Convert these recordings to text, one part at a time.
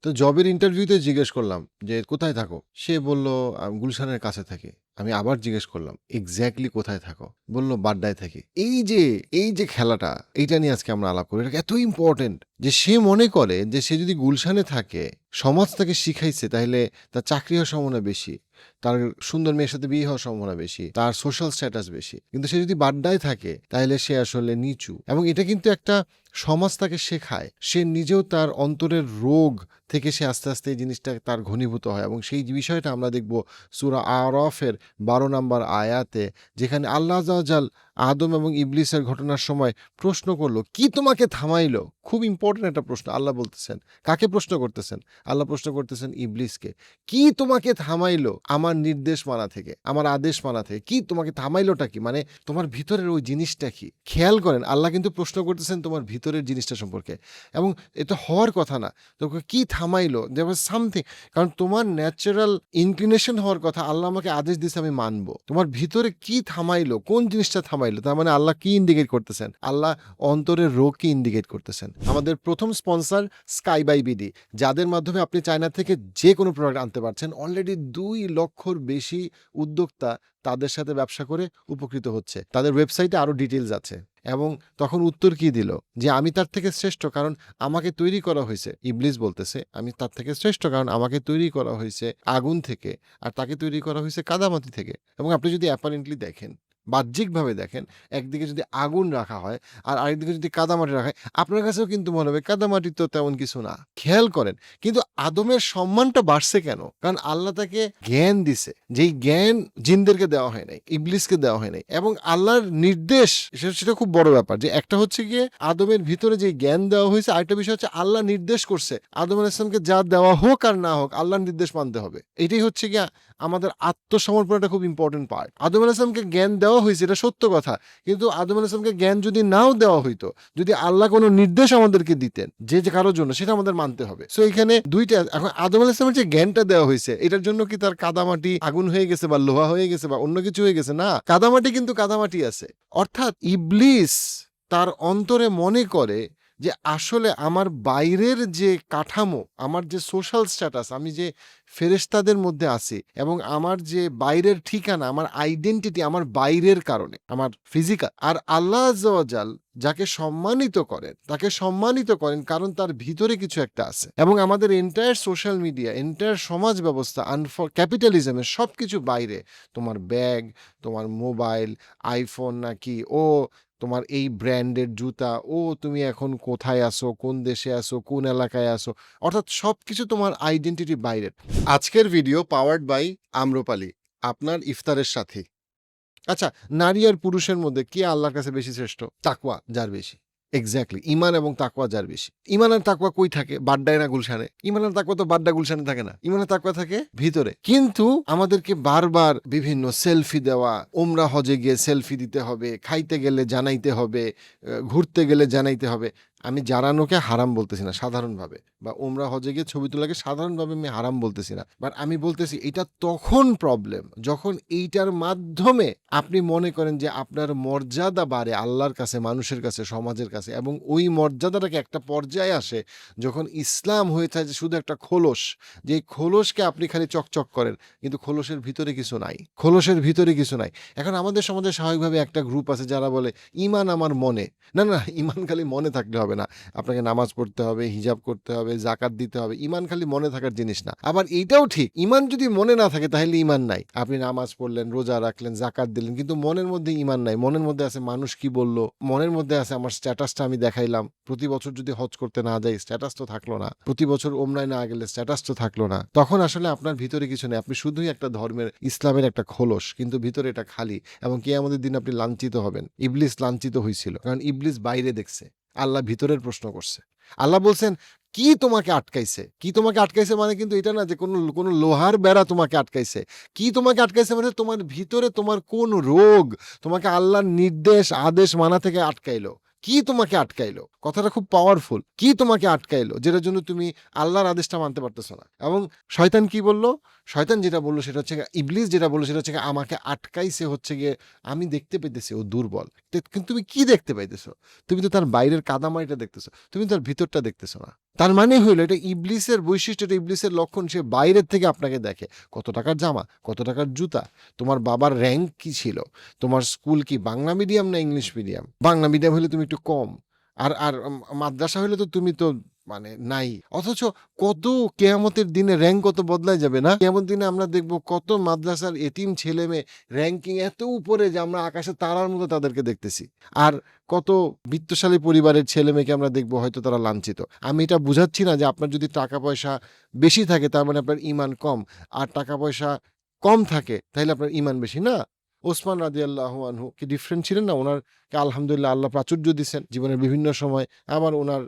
তো জবের ইন্টারভিউতে জিজ্ঞেস করলাম যে, "কোথায় থাকো?" সে বলল, গুলশানের কাছে থাকি।" আমি আবার জিজ্ঞেস করলাম, "এক্সাক্টলি কোথায় থাকো?" বলল, "বাড্ডায় থাকি।" এই যে খেলাটা, এইটা নিয়ে আজকে আমরা আলাপ করি। এটা এত ইম্পোর্টেন্ট যে সে মনে করে যে সে যদি গুলশানে থাকে, সমাজ তাকে শিখাইছে তাইলে তার চাকরি হওয়ার সম্ভাবনা বেশি। তার সুন্দর মেয়ের সাথে বিয়ে হওয়ার সম্ভাবনা বেশি। তার সোশ্যাল স্ট্যাটাস বেশি। কিন্তু সে যদি বাড্ডায় থাকে তাহলে সে আসলে নিচু। এবং এটা কিন্তু একটা সমাজ তাকে শেখায়। সে নিজেও তার অন্তরের রোগ থেকে সে আস্তে, আস্তে এই জিনিসটা তার ঘনীভূত হয় এবং সেই বিষয়টা আমরা দেখব সূরা আরাফের ১২ নম্বর আয়াতে, যেখানে আল্লাহ আযজা ওয়া জাল আদম এবং ইবলিসের ঘটনার সময় প্রশ্ন করলো, "কি তোমাকে থামাইলো?" খুব ইম্পোর্টেন্ট একটা প্রশ্ন। আল্লাহ বলতেছেন। কাকে প্রশ্ন করতেছেন? আল্লাহ প্রশ্ন করতেছেন ইবলিসকে। "কি তোমাকে থামাইলো আমার নির্দেশ মানা থেকে, আমার আদেশ মানা থেকে? কি তোমাকে থামাইলোটা কি? মানে তোমার ভিতরের ওই জিনিসটা কি?" খেয়াল করেন, আল্লাহ কিন্তু প্রশ্ন করতেছেন তোমার ভিতরের জিনিসটা সম্পর্কে। এবং এটা হওয়ার কথা না। তোকে কি থামাইলো? দেয়ার ওয়াজ সামথিং। কারণ তোমার ন্যাচারাল ইনক্লিনেশন হওয়ার কথা, আল্লাহ আমাকে আদেশ দিছে আমি মানব। তোমার ভিতরে কি থামাইলো? কোন জিনিসটা থামাইলো? তার মানে আল্লাহ কি ইন্ডিকেট করতেছেন? আল্লাহ অন্তরের রোগকে ইন্ডিকেট করতেছেন। আমাদের প্রথম স্পন্সর স্কাই বাই বিডি, যাদের মাধ্যমে আপনি চায়না থেকে যে কোনো প্রোডাক্ট আনতে পারছেন। অলরেডি ২ লক্ষর বেশি উদ্যোক্তা তাদের সাথে ব্যবসা করে উপকৃত হচ্ছে। তাদের ওয়েবসাইটে আরো ডিটেইলস আছে। এবং তখন উত্তর কি দিল? যে আমি তার থেকে শ্রেষ্ঠ, কারণ আমাকে তৈরি করা হইছে। ইবলিস বলতেছে, আমি তার থেকে শ্রেষ্ঠ কারণ আমাকে তৈরি করা হইছে আগুন থেকে, আর তাকে তৈরি করা হইছে কাদামাটি থেকে। এবং আপনি যদি অ্যাপারেন্টলি দেখেন, বাহ্যিকভাবে দেখেন, একদিকে যদি আগুন রাখা হয় আর আরেকদিকে যদি কাদামাটি রাখা হয়, আপনার কাছেও কিন্তু মনে হবে কাদামাটি তো তেমন কিছু না। খেয়াল করেন, কিন্তু আদমের সম্মানটা বাড়ছে কেন? কারণ আল্লাহ তাকে জ্ঞান দিছে। যেই জ্ঞান জিনদেরকে দেওয়া হয় নাই, ইবলিসকে দেওয়া হয় নাই। এবং আল্লাহর নির্দেশ, সেটা খুব বড় ব্যাপার। যে একটা হচ্ছে গিয়ে আদমের ভিতরে যে জ্ঞান দেওয়া হয়েছে, আরেকটা বিষয় হচ্ছে আল্লাহ নির্দেশ করছে আদম আলাইহিস সালামকে যা দেওয়া হোক আর না হোক আল্লাহর নির্দেশ মানতে হবে। এটাই হচ্ছে গিয়ে আমাদের আত্মসমর্পণটা খুব ইম্পর্টেন্ট পার্ট। আদম আলাইহিস সালামকে জ্ঞান দেওয়া হয়েছে, এটা সত্য কথা। কিন্তু আদম আলাইহিস সালামকে জ্ঞান যদি নাও দেওয়া হইতো, যদি আল্লাহ কোনো নির্দেশ আমাদেরকে দিতেন যে কারোর জন্য, সেটা আমাদের মানতে হবে। সো এখানে দুইটা, এখন আদম আলাইহিস সালামের যে জ্ঞানটা দেওয়া হয়েছে, এটার জন্য কি তার কাদামাটি আগুন হয়ে গেছে বা লোহা হয়ে গেছে বা অন্য কিছু হয়ে গেছে? না, কাদামাটি কিন্তু কাদামাটি আছে। অর্থাৎ ইবলিস তার অন্তরে মনে করে যে আসলে আমার বাইরের যে কাঠামো, আমার যে সোশ্যাল স্ট্যাটাস, আমি যে ফেরেশতাদের মধ্যে আছি এবং আমার যে বাইরের ঠিকানা, আমার আইডেন্টিটি আমার বাইরের কারণে, আমার ফিজিক্যাল। আর আল্লাহ আযজা ওয়া জাল যাকে সম্মানিত করেন, তাকে সম্মানিত করেন কারণ তার ভিতরে কিছু একটা আছে। এবং আমাদের এন্টায়ার সোশ্যাল মিডিয়া, এন্টায়ার সমাজ ব্যবস্থা, ক্যাপিটালিজমের সবকিছু বাইরে। তোমার ব্যাগ, তোমার মোবাইল, আইফোন নাকি, ও তোমার এই ব্র্যান্ডের জুতা, ও তুমি এখন কোথায় আছো, কোন দেশে আছো, কোন এলাকায় আছো, অর্থাৎ সবকিছু তোমার আইডেন্টিটি বাইরের। আজকের ভিডিও পাওয়ার্ড বাই আম্রপালি, আপনার ইফতারের সাথী। আচ্ছা, নারী আর পুরুষের মধ্যে কে আল্লাহর কাছে বেশি শ্রেষ্ঠ? তাকওয়া যার বেশি। এক্সাক্টলি, ঈমান এবং তাকওয়া যার বেশি। ঈমান আর তাকওয়া কই থাকে? বাড্ডায় না গুলশানে? ঈমান আর তাকওয়া তো বাড্ডা গুলশানে থাকে না। ঈমান আর তাকওয়া থাকে ভিতরে। কিন্তু আমাদেরকে বারবার বিভিন্ন সেলফি দেওয়া, উমরা হজে গিয়ে সেলফি দিতে হবে, খাইতে গেলে জানাইতে হবে, ঘুরতে গেলে জানাইতে হবে। আমি জানানোকে হারাম বলতেছি না সাধারণভাবে, বা উমরা হজে গিয়ে ছবি তোলাকে সাধারণভাবে আমি হারাম বলতেছি না। বাট আমি বলতেছি এটা তখন প্রবলেম যখন এইটার মাধ্যমে আপনি মনে করেন যে আপনার মর্যাদা বাড়ে আল্লাহর কাছে, মানুষের কাছে, সমাজের কাছে। এবং ওই মর্যাদাটাকে একটা পর্যায়ে আসে যখন ইসলাম হয়ে থাকে শুধু একটা খোলস, যে খোলসকে আপনি খালি চকচক করেন, কিন্তু খোলসের ভিতরে কিছু নাই। খোলসের ভিতরে কিছু নাই। এখন আমাদের সমাজে স্বাভাবিকভাবে একটা গ্রুপ আছে যারা বলে ঈমান আমার মনে। না, না, ঈমান খালি মনে থাকলে হবে না। আপনাকে নামাজ পড়তে হবে, হিজাব করতে হবে, যাকাত দিতে হবে। ঈমান খালি মনে থাকার জিনিস না। আবার এইটাও ঠিক, ঈমান যদি মনে না থাকে তাহলে ঈমান নাই। আপনি নামাজ পড়লেন, রোজা রাখলেন, যাকাত দিলেন, কিন্তু মনের মধ্যে ঈমান নাই। মনের মধ্যে আছে মানুষ কি বলল, মনের মধ্যে আছে আমার স্ট্যাটাসটা আমি দেখাইলাম। প্রতি বছর যদি হজ করতে না যাই, স্ট্যাটাস তো থাকলো না। প্রতি বছর ওমরায় না গেলে স্ট্যাটাস তো থাকলো না। তখন আসলে আপনার ভিতরে কিছু নেই। আপনি শুধুই একটা ধর্মের, ইসলামের একটা খোলস, কিন্তু ভিতরে এটা খালি। এবং কিয়ামতের দিন আপনি লাঞ্ছিত হবেন। ইবলিস লাঞ্ছিত হয়েছিল, কারণ ইবলিস বাইরে দেখছে, আল্লাহ ভিতরের প্রশ্ন করছে। আল্লাহ বলছেন, কি তোমাকে আটকাইছে? কি তোমাকে আটকাইছে মানে কিন্তু এটা না যে কোনো লোহার বেড়া তোমাকে আটকাইছে। কি তোমাকে আটকাইছে মানে তোমার ভিতরে তোমার কোন রোগ তোমাকে আল্লাহর নির্দেশ, আদেশ মানা থেকে আটকাইলো? কি তোমাকে আটকাইলো? কথাটা খুব পাওয়ারফুল। কি তোমাকে আটকাইলো যেটার জন্য তুমি আল্লাহর আদেশটা মানতে পারতেছো না? এবং শয়তান কি বলল? শয়তান যেটা বলল সেটা হচ্ছে ইবলিস যেটা বলল সেটা হচ্ছে আমাকে আটকাইছে হচ্ছে গিয়ে আমি দেখতে পেতেছি ও দুর্বল। কিন্তু তুমি কি দেখতে পাইতেছো? তুমি তো তার বাইরের কাদামাটিটা দেখতেছো, তুমি তার ভিতরটা দেখতেছো না। তার মানে হইলো এটা ইবলিসের বৈশিষ্ট্য, এটা ইবলিসের লক্ষণ। সে বাইরের থেকে আপনাকে দেখে, কত টাকার জামা, কত টাকার জুতা, তোমার বাবার র্যাঙ্ক কি ছিল, তোমার স্কুল কি বাংলা মিডিয়াম না ইংলিশ মিডিয়াম, বাংলা মিডিয়াম হলে তুমি একটু কম, আর আর মাদ্রাসা হলে তো তুমি তো মানে নাই। অথচ কত কেয়ামতের দিনে র্যাঙ্ক কত বদলায় যাবে না? কেয়ামতের দিনে আমরা দেখব কত মাদ্রাসার এতিম ছেলে মেয়ে র্যাঙ্কিং এত উপরে যে আমরা আকাশে তারার মতো তাদেরকে দেখতেছি। আর কত বিত্তশালী পরিবারের ছেলে মেয়েকে আমরা দেখবো হয়তো তারা লাঞ্ছিত। আমি এটা বুঝাচ্ছি না যে আপনার যদি টাকা পয়সা বেশি থাকে তার মানে আপনার ঈমান কম, আর টাকা পয়সা কম থাকে তাহলে আপনার ঈমান বেশি না। ওসমান রাদিয়াল্লাহু আনহু কি ডিফারেন্ট ছিলেন না? ওনারকে আলহামদুলিল্লাহ আল্লাহ প্রাচুর্য দিচ্ছেন জীবনের বিভিন্ন সময়। আবার ওনার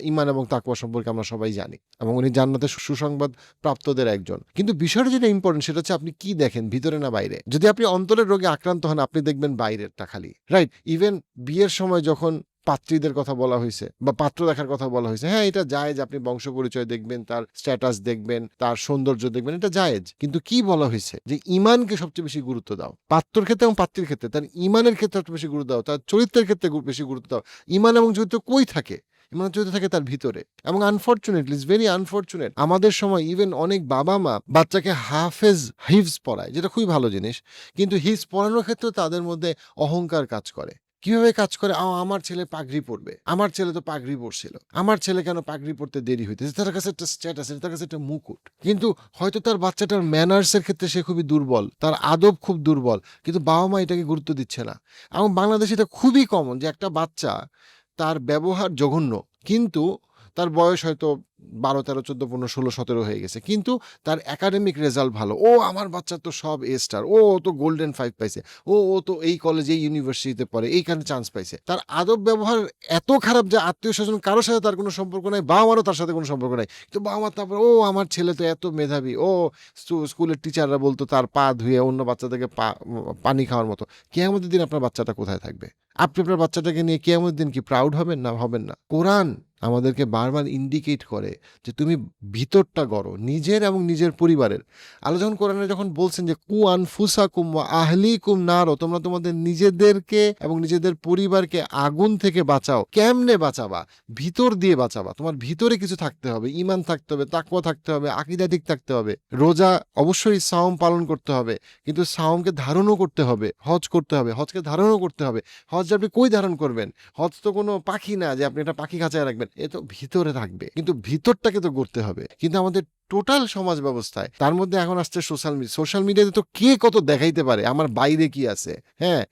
ঈমান এবং তাকওয়া সম্পর্কে আমরা সবাই জানি, এবং উনি জান্নাতের সুসংবাদ প্রাপ্তদের একজন। কিন্তু বিষয়টা যেটা ইম্পর্টেন্ট সেটা হচ্ছে আপনি কি দেখেন, ভিতরে না বাইরে। যদি আপনি অন্তরের রোগে আক্রান্ত হন আপনি দেখবেন বাইরেরটা খালি, রাইট? ইভেন বিয়ের সময় যখন পাত্রীদের কথা বলা হয়েছে বা পাত্র দেখার কথা বলা হয়েছে, হ্যাঁ এটা জায়েজ, আপনি বংশ পরিচয় দেখবেন, তার স্ট্যাটাস দেখবেন, তার সৌন্দর্য দেখবেন, এটা জায়েজ। কিন্তু কি বলা হয়েছে যে ঈমানকে সবচেয়ে বেশি গুরুত্ব দাও, পাত্রর ক্ষেত্রে এবং পাত্রীর ক্ষেত্রে তার ঈমানের ক্ষেত্রে সবচেয়ে বেশি গুরুত্ব দাও, তার চরিত্রের ক্ষেত্রে বেশি গুরুত্ব দাও। ঈমান এবং চরিত্র কই থাকে? ঈমান চরিত্র থাকে তার ভিতরে। এবং আনফরচুনেটলি, ইটস ভেরি আনফরচুনেট, আমাদের সময় ইভেন অনেক বাবা মা বাচ্চাকে হিফজ পড়ায়, যেটা খুবই ভালো জিনিস, কিন্তু হিফজ পড়ানোর ক্ষেত্রে তাদের মধ্যে অহংকার কাজ করে। কিভাবে কাজ করে? আমার ছেলে পাগড়ি পরবে, আমার ছেলে তো পাগড়ি পরছিল, আমার ছেলে কেন পাগড়ি পরতে দেরি হইতেছে, তার কাছে একটা স্ট্যাটাস, তার কাছে একটা মুকুট। কিন্তু হয়তো তার বাচ্চাটার ম্যানার্সের ক্ষেত্রে সে খুবই দুর্বল, তার আদব খুব দুর্বল, কিন্তু বাবা মা এটাকে গুরুত্ব দিচ্ছে না। এবং বাংলাদেশে এটা খুবই কমন যে একটা বাচ্চা তার ব্যবহার জঘন্য, কিন্তু তার বয়স হয়তো 12, 13, 14, 15, 16, 17 হয়ে গেছে, কিন্তু তার একাডেমিক রেজাল্ট ভালো। আমার বাচ্চা তো সব এ স্টার, ও তো গোল্ডেন 5 পাইছে, ও তো এই কলেজে এই ইউনিভার্সিটিতে পড়ে, এইখানে চান্স পাইছে। তার আদব ব্যবহার এত খারাপ যে আত্মীয় স্বজন কারোর সাথে তার কোনো সম্পর্ক নাই, বাবা মারও তার সাথে কোনো সম্পর্ক নাই। তো বাবা মা তারপর আমার ছেলে তো এত মেধাবী, স্কুলের টিচাররা বলতো তার পা ধুয়ে অন্য বাচ্চাদেরকে পানি খাওয়ার মতো। কিয়ামতের দিন আপনার বাচ্চাটা কোথায় থাকবে? আপনি আপনার বাচ্চাটাকে নিয়ে কিয়ামতের দিন কি প্রাউড হবেন না? হবেন না। কোরআন আমাদেরকে বারবার ইন্ডিকেট করে যে তুমি ভিতরটা গড়ো, নিজের এবং নিজের পরিবারের। আল্লাহ যখন কোরআনে যখন বলছেন যে কু আনফুসাকুম ওয়া আহলিকুম নারো, তোমরা তোমাদের নিজেদেরকে এবং নিজেদের পরিবারকে আগুন থেকে বাঁচাও। কেমনে বাঁচাবা? ভিতর দিয়ে বাঁচাবা। তোমার ভিতরে কিছু থাকতে হবে, ঈমান থাকতে হবে, তাকওয়া থাকতে হবে, আকীদা ঠিক থাকতে হবে। রোজা অবশ্যই, সাওম পালন করতে হবে, কিন্তু সাওমকে ধারণও করতে হবে। হজ করতে হবে, হজকে ধারণও করতে হবে। হজ আপনি কই ধারণ করবেন? হজ তো কোনো পাখি না যে আপনি একটা পাখি খাঁচায় রাখবেন, এ তো ভিতরে থাকবে, কিন্তু ভিতরটাকে তো গড়তে হবে। কিন্তু আমাদের টোটাল সমাজ ব্যবস্থায়, তার মধ্যে এখন আসছে সোশ্যাল মিডিয়াতে তো কে কত দেখাইতে পারে আমার বাইরে কি আছে। হ্যাঁ,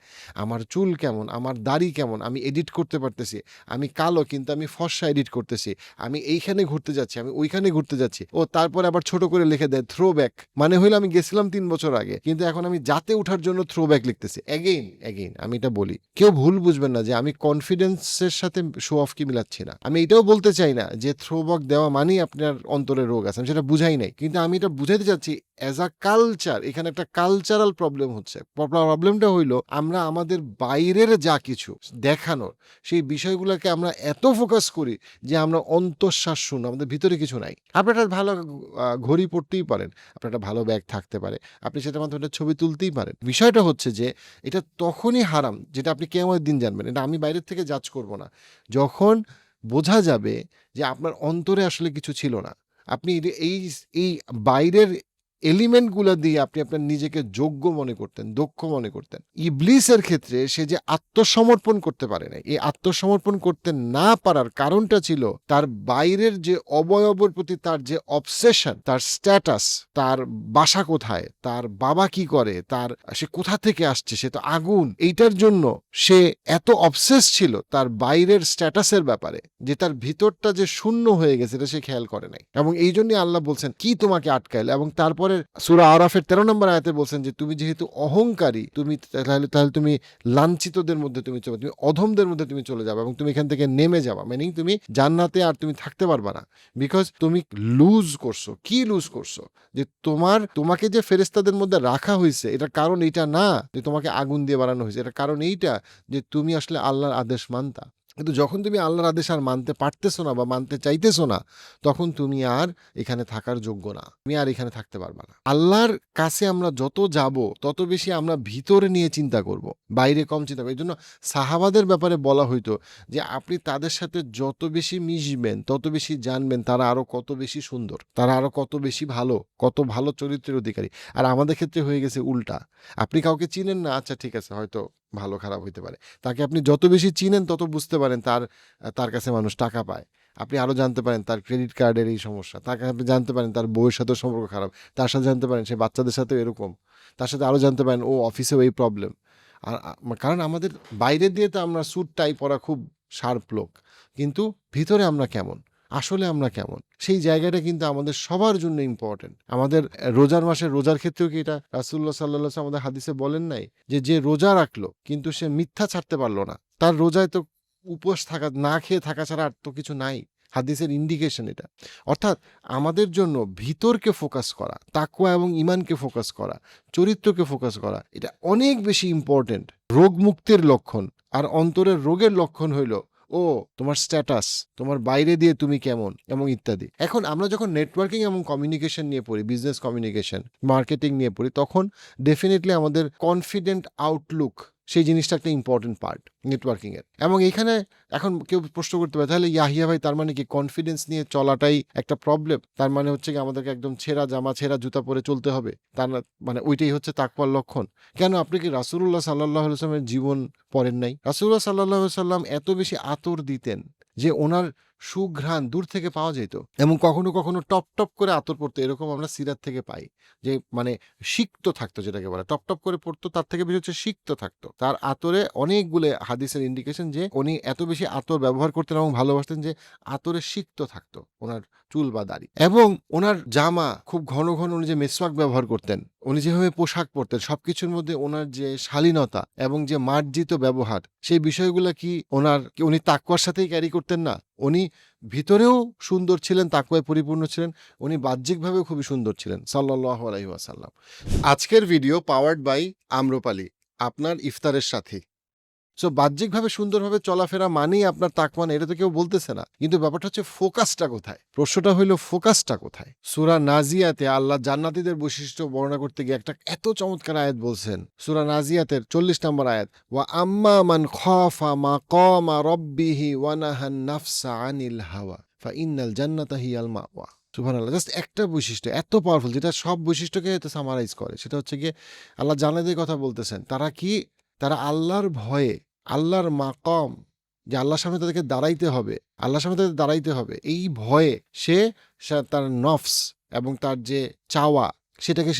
আমার চুল কেমন, আমার দাড়ি কেমন, আমি এডিট করতে পারতেছি, আমি কালো কিন্তু আমি ফর্সা এডিট করতেছি, আমি এইখানে ঘুরতে যাচ্ছি, আমি ওইখানে ঘুরতে যাচ্ছি। তারপরে আবার ছোট করে লিখে দেয় থ্রো ব্যাক, মানে হইলো আমি গেছিলাম 3 বছর আগে, কিন্তু এখন আমি যাতে উঠার জন্য থ্রো ব্যাক লিখতেছি। এগেইন আমি এটা বলি, কেউ ভুল বুঝবেন না যে আমি কনফিডেন্সের সাথে শো অফ কি মিলাচ্ছি না। আমি এটাও বলতে চাই না যে থ্রো ব্যাক দেওয়া মানেই আপনার অন্তরে রোগ আছে, আমি সেটা বুঝাই নাই। কিন্তু আমি এটা বুঝাইতে চাচ্ছি অ্যাজ আ কালচার, এখানে একটা কালচারাল প্রবলেম হচ্ছে। প্রবলেমটা হইলো আমরা আমাদের বাইরের যা কিছু দেখানোর সেই বিষয়গুলোকে আমরা এত ফোকাস করি যে আমরা অন্তঃশ্বাস শূন্য, আমাদের ভিতরে কিছু নাই। আপনি একটা ভালো ঘড়ি পড়তেই পারেন, আপনার একটা ভালো ব্যাগ থাকতে পারে, আপনি সেটার মাধ্যমে একটা ছবি তুলতেই পারেন। বিষয়টা হচ্ছে যে এটা তখনই হারাম যেটা আপনি কিয়ামতের দিন জানবেন। এটা আমি বাইরের থেকে জাজ করব না, যখন বোঝা যাবে যে আপনার অন্তরে আসলে কিছু ছিল না। আপনি এই এই বাইরের এলিমেন্টগুলো দিয়ে আপনি আপনার নিজেকে যোগ্য মনে করতেন, দক্ষ মনে করতেন। ইবলিসের ক্ষেত্রে সে যে আত্মসমর্পণ করতে পারে নাই, এই আত্মসমর্পণ করতে না পারার কারণটা ছিল তার বাইরের যে অবয়বের প্রতি তার যে অবসেশন, তার স্ট্যাটাস, তার বাসা কোথায়, তার বাবা কি করে, সে কোথা থেকে আসছে, সে তো আগুন, এইটার জন্য সে এত অবসেস ছিল তার বাইরের স্ট্যাটাসের ব্যাপারে যে তার ভিতরটা যে শূন্য হয়ে গেছে এটা সে খেয়াল করে নাই। এবং এই জন্যই আল্লাহ বলছেন কি তোমাকে আটকাইল। এবং তারপরে সূরা আরাফের 13 নম্বর আয়াতে বলছেন যে তুমি যেহেতু অহংকারী, তুমি তাহলে তুমি লাঞ্ছিতদের মধ্যে তুমি অধমদের মধ্যে তুমি চলে যাবে এবং তুমি এখান থেকে নেমে যাবা, মিনিং তুমি জান্নাতে আর তুমি থাকতে পারবা না। বিকজ তুমি লুজ করছো। কি লুজ করছো? যে তোমাকে যে ফেরেশতাদের মধ্যে রাখা হয়েছে এটার কারণ এইটা না যে তোমাকে আগুন দিয়ে বানানো হয়েছে, এটার কারণ এইটা যে তুমি আসলে আল্লাহর আদেশ মানতা। কিন্তু যখন তুমি আল্লাহর আদেশ আর মানতে পারতেছো না বা মানতে চাইতেছো না, তখন তুমি আর এখানে থাকার যোগ্য না, তুমি আর এখানে থাকতে পারবা না। আল্লাহর কাছে আমরা যত যাব তত বেশি আমরা ভিতরে নিয়ে চিন্তা করব, বাইরে কম চিন্তা করব। এই জন্য সাহাবাদের ব্যাপারে বলা হইতো যে আপনি তাদের সাথে যত বেশি মিশবেন তত বেশি জানবেন তারা আরো কত বেশি সুন্দর, তারা আরো কত বেশি ভালো, কত ভালো চরিত্রের অধিকারী। আর আমাদের ক্ষেত্রে হয়ে গেছে উল্টা। আপনি কাউকে চিনেন না, আচ্ছা ঠিক আছে, হয়তো ভালো খারাপ হইতে পারে। তাকে আপনি যত বেশি চিনেন তত বুঝতে পারেন তার কাছে মানুষ টাকা পায়। আপনি আরো জানতে পারেন তার ক্রেডিট কার্ডের এই সমস্যা, তাকে আপনি জানতে পারেন তার বউয়ের সাথে সম্পর্ক খারাপ, তার সাথে জানতে পারেন সে বাচ্চাদের সাথেও এরকম, তার সাথে আরো জানতে পারেন ও অফিসেও এই প্রবলেম। আর কারণ আমাদের বাইরে দিয়ে তো আমরা স্যুট টাই পরা খুব শার্প লোক, কিন্তু ভিতরে আমরা কেমন, আসলে আমরা কেমন, সেই জায়গাটা কিন্তু আমাদের সবার জন্য ইম্পর্টেন্ট। আমাদের রোজার মাসে রোজার ক্ষেত্রেও কি এটা রাসূলুল্লাহ সাল্লাল্লাহু আলাইহি ওয়াসাল্লাম আমাদের হাদিসে বলেন নাই যে রোজা রাখলো কিন্তু সে মিথ্যা ছাড়তে পারলো না, তার রোজায় তো উপোস থাকা, না খেয়ে থাকা ছাড়া আর তো কিছু নাই। হাদিসের ইন্ডিকেশন এটা। অর্থাৎ আমাদের জন্য ভিতরকে ফোকাস করা, তাকওয়া এবং ঈমানকে ফোকাস করা, চরিত্রকে ফোকাস করা, এটা অনেক বেশি ইম্পর্টেন্ট। রোগ মুক্তির লক্ষণ আর অন্তরের রোগের লক্ষণ হইল তোমার স্ট্যাটাস, তোমার বাইরে দিয়ে তুমি কেমন এবং ইত্যাদি। এখন আমরা যখন নেটওয়ার্কিং এবং কমিউনিকেশন নিয়ে পড়ি, বিজনেস কমিউনিকেশন, মার্কেটিং নিয়ে পড়ি, তখন ডেফিনেটলি আমাদের কনফিডেন্ট আউটলুক, সেই জিনিসটা একটা ইম্পর্টেন্ট পার্ট নেটওয়ার্কিং এর। এবং এখানে এখন কেউ প্রশ্ন করতে পারে তাহলে ইয়াহিয়া ভাই তার মানে কি কনফিডেন্স নিয়ে চলাটাই একটা প্রবলেম? তার মানে হচ্ছে কি আমাদেরকে একদম ছেঁড়া জামা ছেঁড়া জুতা পরে চলতে হবে? তার মানে ওইটাই হচ্ছে তাকওয়ার লক্ষণ? কেন, আপনি কি রাসূলুল্লাহ সাল্লাল্লাহু আলাইহি ওয়াসাল্লামের জীবন পড়েন নাই? রাসূলুল্লাহ সাল্লাল্লাহু আলাইহি ওয়াসাল্লাম এত বেশি আতর দিতেন যে ওনার সুঘ্রাণ দূর থেকে পাওয়া যেত, এবং কখনো কখনো টপ টপ করে আতর পড়তো, এরকম আমরা সিরাত থেকে পাই যে মানে সিক্ত থাকতো, যেটাকে বলে টপ টপ করে পড়তো, তার থেকে বেশি হচ্ছে সিক্ত থাকতো। তার আতরে অনেকগুলো হাদিসের ইন্ডিকেশন যে উনি এত বেশি আতর ব্যবহার করতেন এবং ভালোবাসতেন যে আতরে সিক্ত থাকতো ওনার চুল বা দাড়ি। এবং ওনার জামা খুব ঘন ঘন উনি যে মেসওয়াক ব্যবহার করতেন, উনি যেভাবে পোশাক পরতেন, সবকিছুর মধ্যে ওনার যে শালীনতা এবং যে মার্জিত ব্যবহার, সেই বিষয়গুলো কি উনি তাকওয়ার সাথেই ক্যারি করতেন না? উনি ভিতরেও সুন্দর ছিলেন, তাকওয়ায় পরিপূর্ণ ছিলেন, উনি বাহ্যিকভাবেও খুবই সুন্দর ছিলেন সাল্লাল্লাহু আলাইহি ওয়াসাল্লাম। আজকের ভিডিও পাওয়ার্ড বাই আম্রপালি, আপনার ইফতারের সাথী। সো বাহ্যিকভাবে সুন্দরভাবে চলাফেরা মানেই আপনার তাকওয়া না, এটা তো কেউ বলতেছে না, কিন্তু ব্যাপারটা হচ্ছে ফোকাসটা কোথায়। প্রশ্নটা হইল ফোকাসটা কোথায়। সূরা নাজিয়াতে আল্লাহ জান্নাতীদের বৈশিষ্ট্য বর্ণনা করতে গিয়ে একটা এত চমৎকার আয়াত বলছেন। সূরা নাজিয়াতের 40 নম্বর আয়াত, ওয়া আম্মা মান খাফা মাকামা রাব্বিহি ওয়া নাহান নাফসা আনিল হাওয়া ফাইন্নাল জান্নাতা হিয়াল মাওয়া। সুবহানাল্লাহ। জাস্ট একটা বৈশিষ্ট্য এত পাওয়ারফুল যেটা সব বৈশিষ্ট্যকে সামারাইজ করে, সেটা হচ্ছে গিয়ে আল্লাহ জান্নাতীদের কথা বলতেছেন। তারা আল্লাহর ভয়ে, আল্লাহর মাকাম, যে আল্লাহর সামনে তাদেরকে দাঁড়াইতে হবে, আল্লাহর সামনে তাদের দাঁড়াইতে হবে, এই ভয়ে সে তার নফস এবং তার যে চাওয়া সেটাকে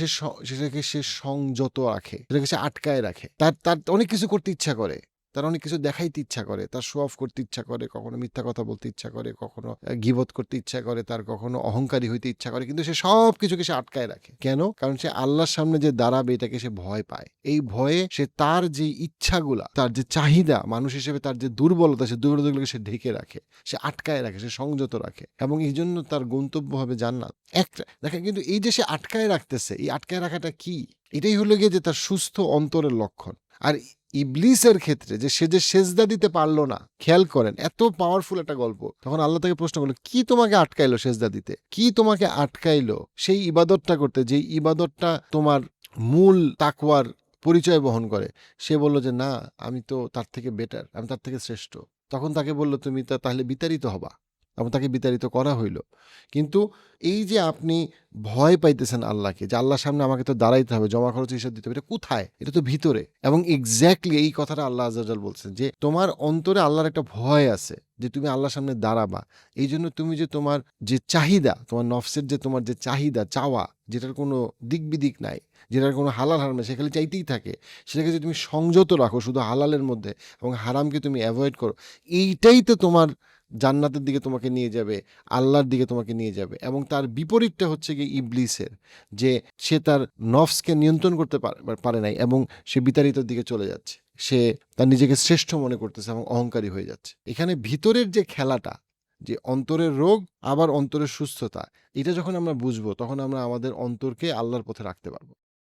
সে সংযত রাখে, সেটাকে সে আটকায় রাখে। তার অনেক কিছু করতে ইচ্ছা করে, তার অনেক কিছু দেখাইতে ইচ্ছা করে, তার শো অফ করতে ইচ্ছা করে, কখনো মিথ্যা কথা বলতে ইচ্ছা করে, কখনো গীবত করতে ইচ্ছা করে, তার কখনো অহংকারী হইতে ইচ্ছা করে, কিন্তু সে সব কিছুকে সে আটকায় রাখে। কেন? কারণ সে আল্লাহর সামনে যে দাঁড়াবে এটাকে সে ভয় পায়। এই ভয়ে সে তার যে ইচ্ছাগুলা, তার যে চাহিদা, মানুষ হিসেবে তার যে দুর্বলতা, সে দুর্বলতাগুলোকে সে ঢেকে রাখে, সে আটকায় রাখে, সে সংযত রাখে, এবং এই জন্য তার গন্তব্য হবে জান্নাত। একটা দেখেন, কিন্তু এই যে সে আটকায় রাখতেছে, এই আটকায় রাখাটা কি? এটাই হলো গিয়ে যে তার সুস্থ অন্তরের লক্ষণ। আর ইবলিসের ক্ষেত্রে সে যে সেজদা দিতে পারলো না, খেয়াল করেন, এত পাওয়ারফুল একটা গল্প। তখন আল্লাহ তাকে প্রশ্ন করলো, কি তোমাকে আটকাইলো সেজদা দিতে? কি তোমাকে আটকাইলো সেই ইবাদতটা করতে, যে ইবাদতটা তোমার মূল তাকওয়ার পরিচয় বহন করে? সে বলল যে না, আমি তো তার থেকে বেটার, আমি তার থেকে শ্রেষ্ঠ। তখন তাকে বলল, তুমি তাহলে বিতাড়িত হবা, এবং তাকে বিতাড়িত করা হইল। কিন্তু এই যে আপনি ভয় পাইতেছেন আল্লাহকে, যে আল্লাহর সামনে আমাকে তো দাঁড়াইতে হবে, জমা খরচ হিসাব দিতে হবে, এটা কোথায়? এটা তো ভিতরে। এবং এক্স্যাক্টলি এই কথাটা আল্লাহ আযজা ওয়া জাল বলছেন যে তোমার অন্তরে আল্লাহর একটা ভয় আছে, যে তুমি আল্লাহর সামনে দাঁড়াবা। এই জন্য তুমি যে তোমার যে চাহিদা, তোমার নফসের যে তোমার যে চাহিদা, চাওয়া, যেটার কোনো দিক বিদিক নাই, যেটার কোনো হালাল হারাম নেই, সেখানে চাইতেই থাকে, সেটাকে যদি তুমি সংযত রাখো শুধু হালালের মধ্যে এবং হারামকে তুমি অ্যাভয়েড করো, এইটাই তো তোমার জান্নাতের দিকে তোমাকে নিয়ে যাবে, আল্লাহর দিকে তোমাকে নিয়ে যাবে। এবং তার বিপরীতটা হচ্ছে গিয়ে ইবলিসের, যে সে তার নফসকে নিয়ন্ত্রণ করতে পারে নাই এবং সে বিতাড়িতের দিকে চলে যাচ্ছে, সে তার নিজেকে শ্রেষ্ঠ মনে করতেছে এবং অহংকারী হয়ে যাচ্ছে। এখানে ভিতরের যে খেলাটা, যে অন্তরের রোগ আবার অন্তরের সুস্থতা, এটা যখন আমরা বুঝবো তখন আমরা আমাদের অন্তরকে আল্লাহর পথে রাখতে পারবো।